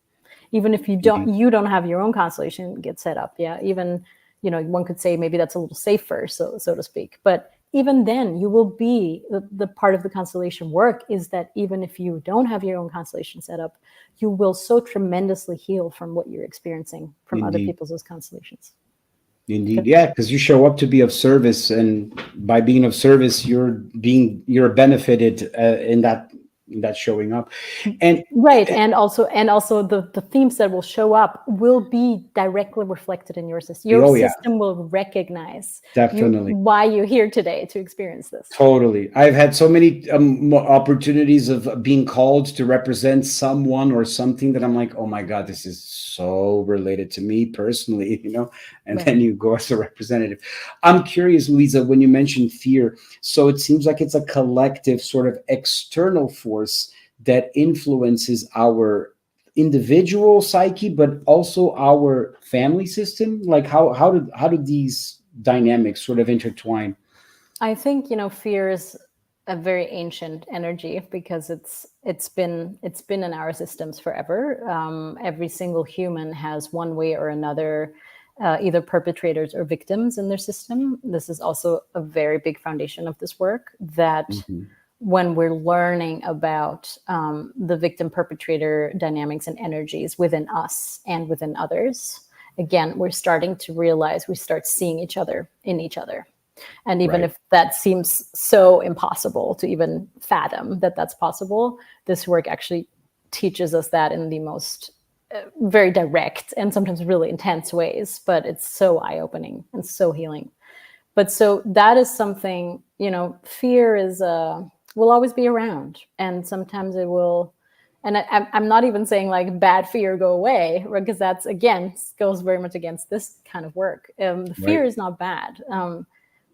Even if you don't have your own constellation get set up. Yeah. Even, one could say maybe that's a little safer, so to speak. But even then, you will be the part of the constellation work is that even if you don't have your own constellation set up, you will so tremendously heal from what you're experiencing from other Indeed. people's constellations. Indeed. Yeah, because you show up to be of service, and by being of service, you're benefited in that showing up. And right, and also the themes that will show up will be directly reflected in your system. Your system will recognize definitely why you're here today to experience this. Totally. I've had so many opportunities of being called to represent someone or something that I'm like, oh my God, this is so related to me personally, and then you go as a representative. I'm curious, Luisa, when you mentioned fear, so it seems like it's a collective sort of external force that influences our individual psyche, but also our family system. Like how do these dynamics sort of intertwine? I think fear is a very ancient energy because it's been in our systems forever. Every single human has one way or another either perpetrators or victims in their system. This is also a very big foundation of this work, that when we're learning about the victim perpetrator dynamics and energies within us and within others, again, we're starting to realize, we start seeing each other in each other. And even if that seems so impossible to even fathom that that's possible, this work actually teaches us that in the most very direct and sometimes really intense ways. But it's so eye-opening and so healing. But so that is something, fear is will always be around, and sometimes it will. And I'm not even saying like bad fear go away, because that's, again, goes very much against this kind of work. The fear is not bad.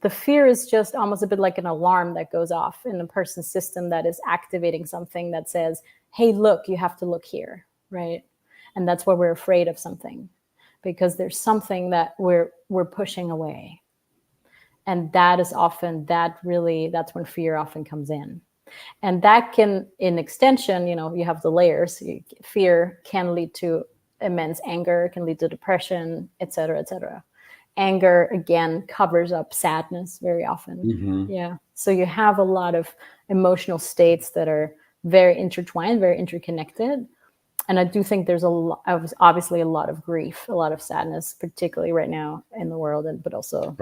The fear is just almost a bit like an alarm that goes off in a person's system that is activating something that says, hey, look, you have to look here, right? And that's why we're afraid of something, because there's something that we're pushing away. And that is often, that's when fear often comes in. And that can, in extension, you have the layers. Fear can lead to immense anger, can lead to depression, et cetera, et cetera. Anger, again, covers up sadness very often. Yeah. So you have a lot of emotional states that are very intertwined, very interconnected. And I do think there's obviously a lot of grief, a lot of sadness, particularly right now in the world, but also,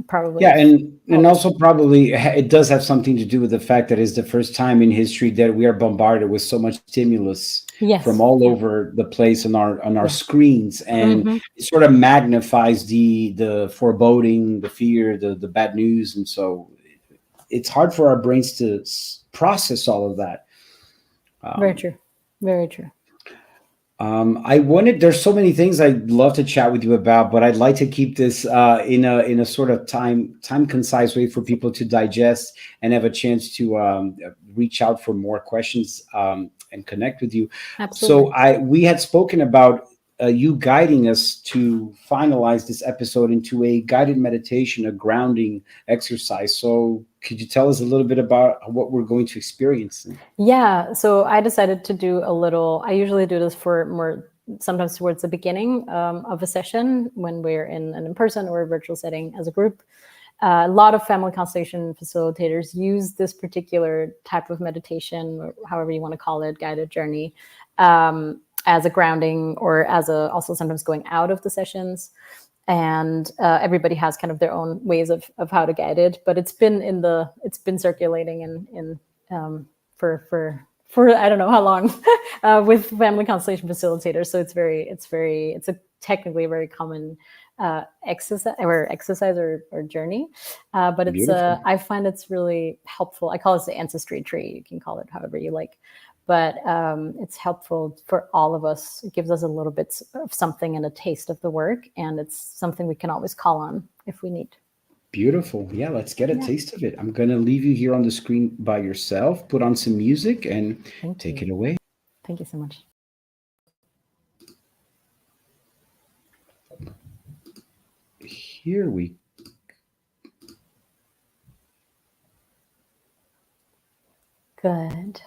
probably. Yeah, and also probably it does have something to do with the fact that it's the first time in history that we are bombarded with so much stimulus from all over the place on our screens, and it sort of magnifies the foreboding, the fear, the bad news, and so it's hard for our brains to process all of that. Very true. Very true. There's so many things I'd love to chat with you about, but I'd like to keep this in a sort of time concise way for people to digest and have a chance to reach out for more questions and connect with you. Absolutely. So we had spoken about you guiding us to finalize this episode into a guided meditation, a grounding exercise. So could you tell us a little bit about what we're going to experience? Yeah. So I decided to do I usually do this for more, sometimes towards the beginning of a session when we're in an in-person or a virtual setting as a group. A lot of family constellation facilitators use this particular type of meditation, or however you want to call it, guided journey, as a grounding, or as also sometimes going out of the sessions. And everybody has kind of their own ways of how to guide it, but it's been circulating in for I don't know how long with family constellation facilitators. So it's a technically very common exercise or journey, but it's I find it's really helpful. I call it the ancestry tree. You can call it however you like, but it's helpful for all of us. It gives us a little bit of something and a taste of the work, and it's something we can always call on if we need. Beautiful. Yeah, let's get a taste of it. I'm going to leave you here on the screen by yourself, put on some music, and take it away. Thank you so much. Here we Good.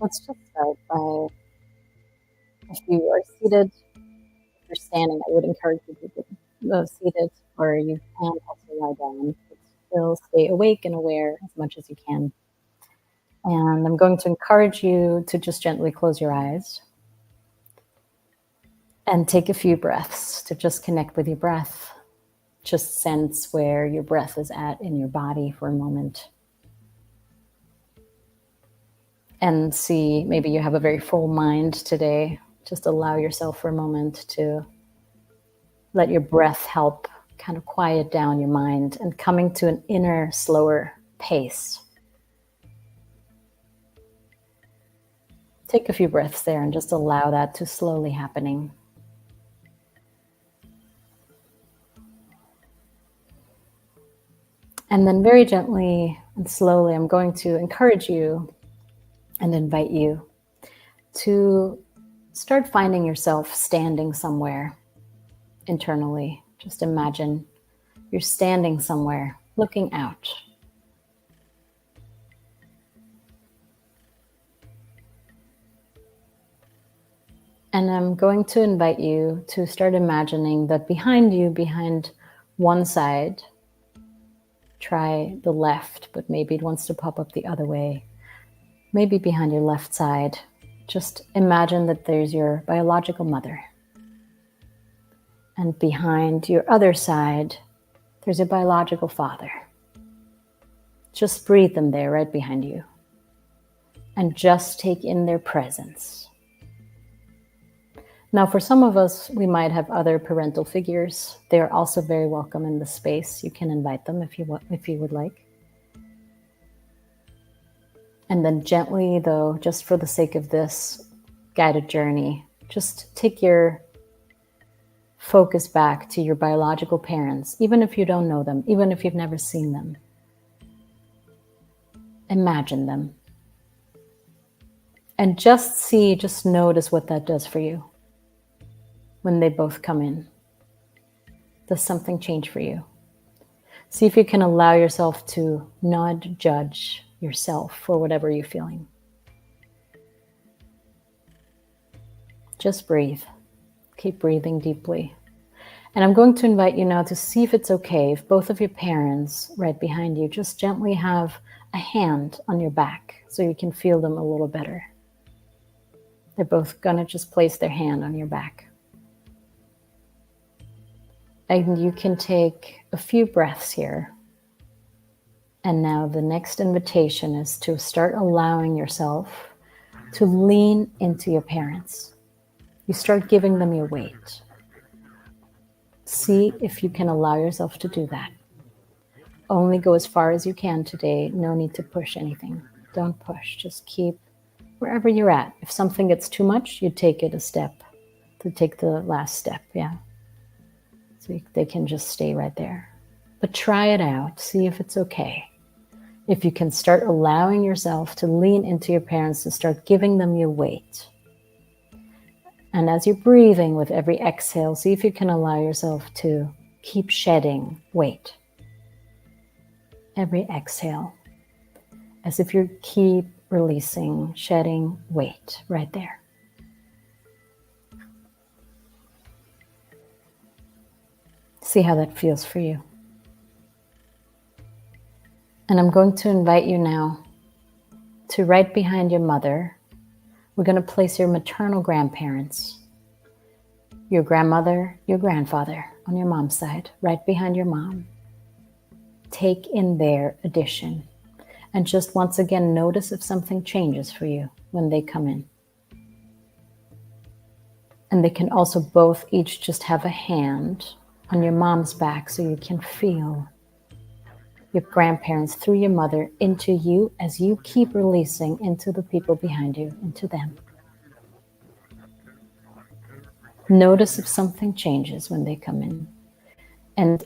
Let's just start by If you are seated, if you're standing, I would encourage you to be seated, or you can also lie down. But still stay awake and aware as much as you can. And I'm going to encourage you to just gently close your eyes and take a few breaths to just connect with your breath. Just sense where your breath is at in your body for a moment. And see, maybe you have a very full mind today. Just allow yourself for a moment to let your breath help kind of quiet down your mind and coming to an inner, slower pace. Take a few breaths there and just allow that to slowly happening. And then very gently and slowly, I'm going to encourage you and invite you to start finding yourself standing somewhere internally. Just imagine you're standing somewhere, looking out. And I'm going to invite you to start imagining that behind you, behind one side, try the left, but maybe it wants to pop up the other way. Maybe behind your left side, just imagine that there's your biological mother. And behind your other side, there's a biological father. Just breathe them there right behind you. And just take in their presence. Now, for some of us, we might have other parental figures. They are also very welcome in the space. You can invite them if you would like. And then gently, though, just for the sake of this guided journey, just take your focus back to your biological parents, even if you don't know them, even if you've never seen them. Imagine them. And just notice what that does for you when they both come in. Does something change for you? See if you can allow yourself to not judge yourself for whatever you're feeling. Just breathe. Keep breathing deeply. And I'm going to invite you now to see if it's okay if both of your parents right behind you just gently have a hand on your back so you can feel them a little better. They're both going to just place their hand on your back. And you can take a few breaths here. And now the next invitation is to start allowing yourself to lean into your parents. You start giving them your weight. See if you can allow yourself to do that. Only go as far as you can today. No need to push anything. Don't push. Just keep wherever you're at. If something gets too much, you take it a step to take the last step. Yeah. So they can just stay right there. But try it out. See if it's okay. If you can start allowing yourself to lean into your parents and start giving them your weight. And as you're breathing with every exhale, see if you can allow yourself to keep shedding weight. Every exhale. As if you keep releasing, shedding weight right there. See how that feels for you. And I'm going to invite you now to right behind your mother. We're going to place your maternal grandparents, your grandmother, your grandfather on your mom's side, right behind your mom. Take in their addition. And just once again, notice if something changes for you when they come in. And they can also both each just have a hand on your mom's back so you can feel your grandparents through your mother into you as you keep releasing into the people behind you, into them. Notice if something changes when they come in. And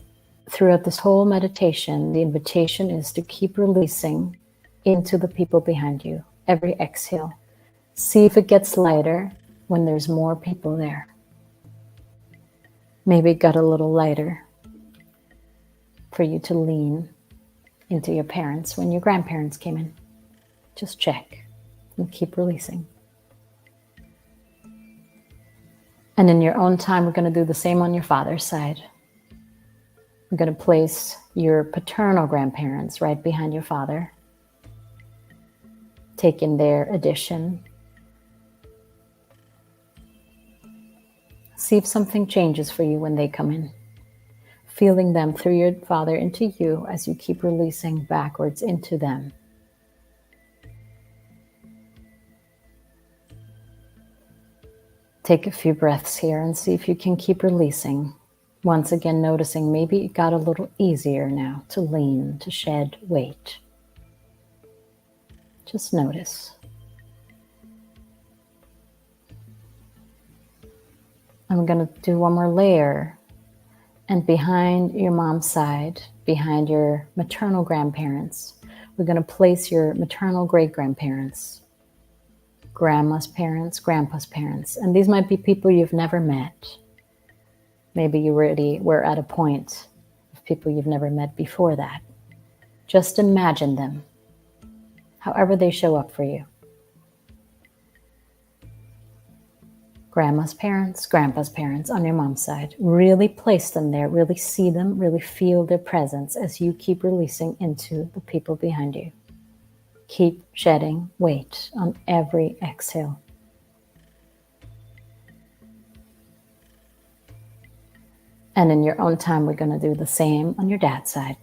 throughout this whole meditation, the invitation is to keep releasing into the people behind you. Every exhale. See if it gets lighter when there's more people there. Maybe it got a little lighter for you to lean into your parents when your grandparents came in. Just check and keep releasing. And in your own time, we're going to do the same on your father's side. We're going to place your paternal grandparents right behind your father. Take in their addition. See if something changes for you when they come in. Feeling them through your father into you as you keep releasing backwards into them. Take a few breaths here and see if you can keep releasing. Once again, noticing maybe it got a little easier now to lean, to shed weight. Just notice. I'm going to do one more layer. And behind your mom's side, behind your maternal grandparents, we're going to place your maternal great-grandparents, grandma's parents, grandpa's parents. And these might be people you've never met. Maybe you already were at a point of people you've never met before that. Just imagine them, however they show up for you. Grandma's parents, grandpa's parents on your mom's side. Really place them there, really see them, really feel their presence as you keep releasing into the people behind you. Keep shedding weight on every exhale. And in your own time, we're going to do the same on your dad's side.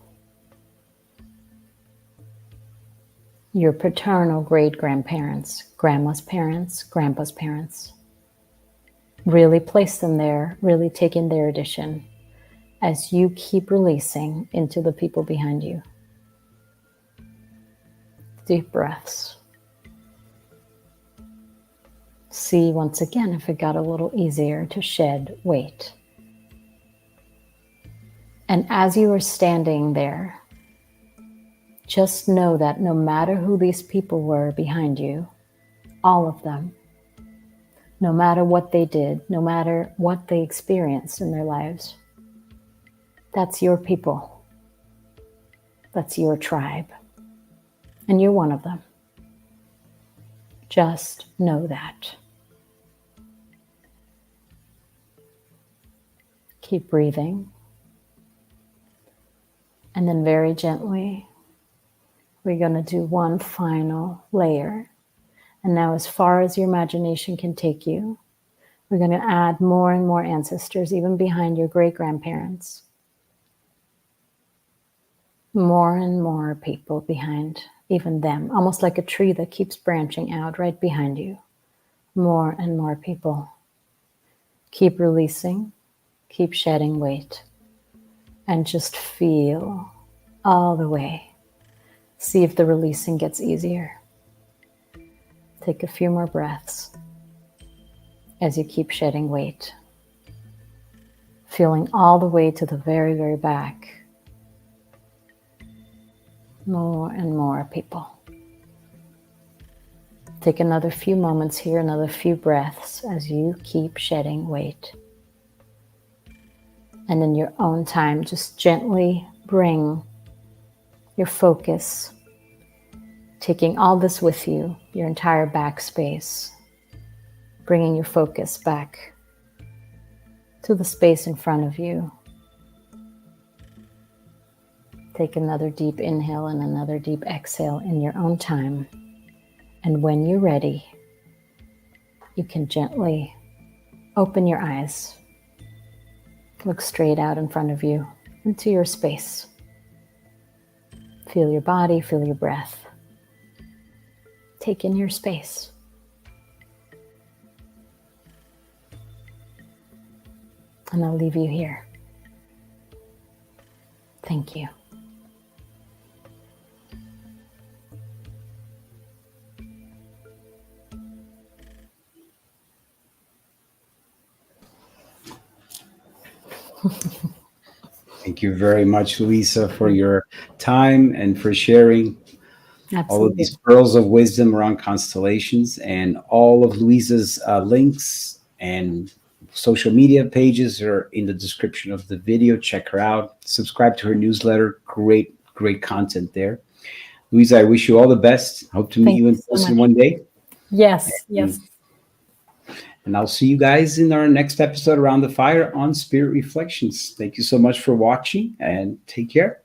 Your paternal great-grandparents, grandma's parents, grandpa's parents. Really place them there, really take in their addition as you keep releasing into the people behind you. Deep breaths. See once again if it got a little easier to shed weight. And as you are standing there, just know that no matter who these people were behind you, all of them, no matter what they did, no matter what they experienced in their lives, that's your people. That's your tribe. And you're one of them. Just know that. Keep breathing. And then very gently, we're going to do one final layer. And now as far as your imagination can take you, we're going to add more and more ancestors, even behind your great-grandparents. More and more people behind even them, almost like a tree that keeps branching out right behind you. More and more people. Keep releasing, keep shedding weight, and just feel all the way. See if the releasing gets easier. Take a few more breaths as you keep shedding weight. Feeling all the way to the very, very back. More and more people. Take another few moments here, another few breaths as you keep shedding weight. And in your own time, just gently bring your focus, taking all this with you, your entire back space, bringing your focus back to the space in front of you. Take another deep inhale and another deep exhale in your own time. And when you're ready, you can gently open your eyes. Look straight out in front of you into your space. Feel your body, feel your breath. Take in your space. And I'll leave you here. Thank you. Thank you very much, Luisa, for your time and for sharing all of these pearls of wisdom around constellations. And all of Luisa's links and social media pages are in the description of the video. Check her out. Subscribe to her newsletter. Great content there. Luisa, I wish you all the best. Hope to meet you in person one day. Yes, yes. And I'll see you guys in our next episode around the fire on Spirit Reflections. Thank you so much for watching, and take care.